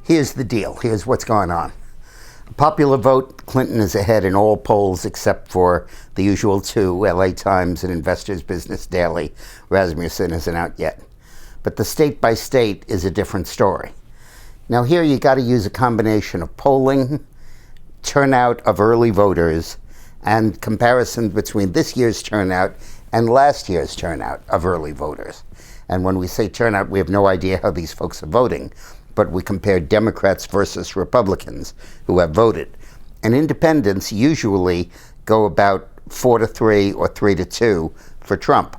Here's the deal. Here's what's going on. Popular vote, Clinton is ahead in all polls except for the usual two, LA Times and Investors Business Daily. Rasmussen isn't out yet. But the state by state is a different story. Now here you got to use a combination of polling, turnout of early voters, and comparison between this year's turnout and last year's turnout of early voters. And when we say turnout, we have no idea how these folks are voting, but we compare Democrats versus Republicans who have voted. And independents usually go about 4-3 or 3-2 for Trump.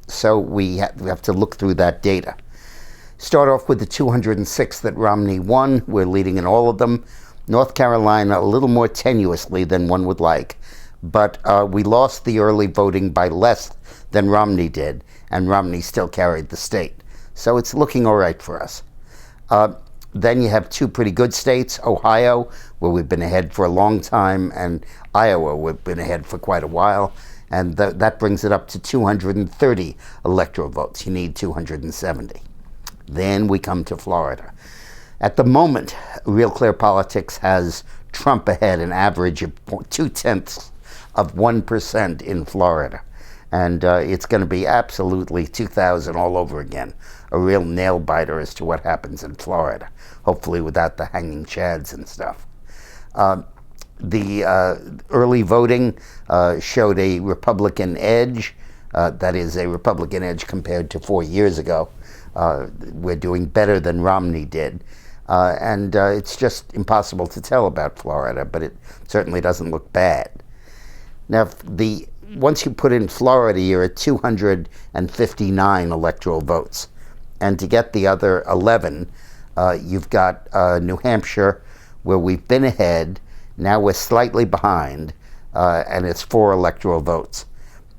So we have to look through that data. Start off with the 206 that Romney won. We're leading in all of them. North Carolina, a little more tenuously than one would like, but we lost the early voting by less than Romney did, and Romney still carried the state. So it's looking all right for us. Then you have two pretty good states, Ohio, where we've been ahead for a long time, and Iowa, we've been ahead for quite a while, and that brings it up to 230 electoral votes. You need 270. Then we come to Florida. At the moment, Real Clear Politics has Trump ahead, an average of 0.2% in Florida. And it's going to be absolutely 2000 all over again. A real nail biter as to what happens in Florida, hopefully without the hanging chads and stuff. The early voting showed a Republican edge. That is a Republican edge compared to 4 years ago. We're doing better than Romney did. And it's just impossible to tell about Florida, but it certainly doesn't look bad. Now, once you put in Florida, you're at 259 electoral votes. And to get the other 11, you've got New Hampshire, where we've been ahead. Now we're slightly behind, and it's 4 electoral votes.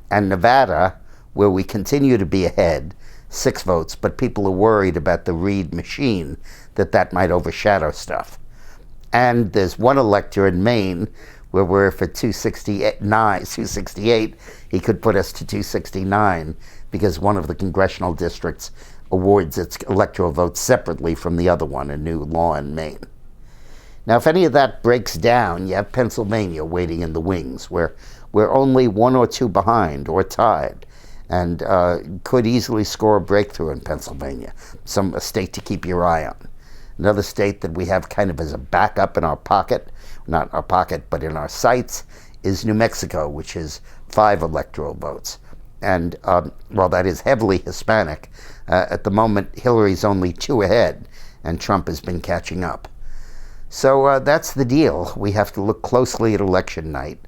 And Nevada, where we continue to be ahead, 6 votes, but people are worried about the Reid machine, that might overshadow stuff. And there's one elector in Maine where we're for 268. He could put us to 269 because one of the congressional districts awards its electoral votes separately from the other one, a new law in Maine. Now, if any of that breaks down, you have Pennsylvania waiting in the wings, where we're only 1 or 2 behind or tied, and could easily score a breakthrough in Pennsylvania, a state to keep your eye on. Another state that we have kind of as a backup in our pocket, not our pocket, but in our sights, is New Mexico, which is 5 electoral votes. And while that is heavily Hispanic, at the moment Hillary's only 2 ahead, and Trump has been catching up. So that's the deal. We have to look closely at election night.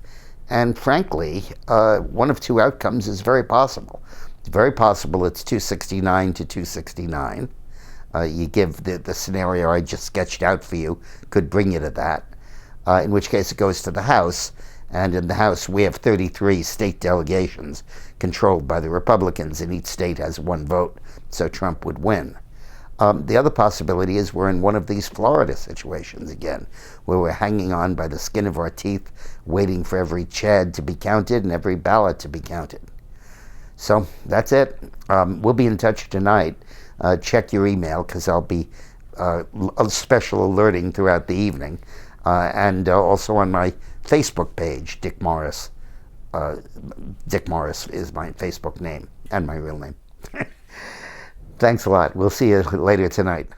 And frankly, one of 2 outcomes is very possible. It's very possible it's 269 to 269. You give the scenario I just sketched out for you, could bring you to that, in which case it goes to the House. And in the House, we have 33 state delegations controlled by the Republicans, and each state has 1 vote, so Trump would win. The other possibility is we're in one of these Florida situations again, where we're hanging on by the skin of our teeth, waiting for every Chad to be counted and every ballot to be counted. So that's it. We'll be in touch tonight. Check your email, because I'll be a special alerting throughout the evening, and also on my Facebook page, Dick Morris. Dick Morris is my Facebook name and my real name. Thanks a lot. We'll see you later tonight.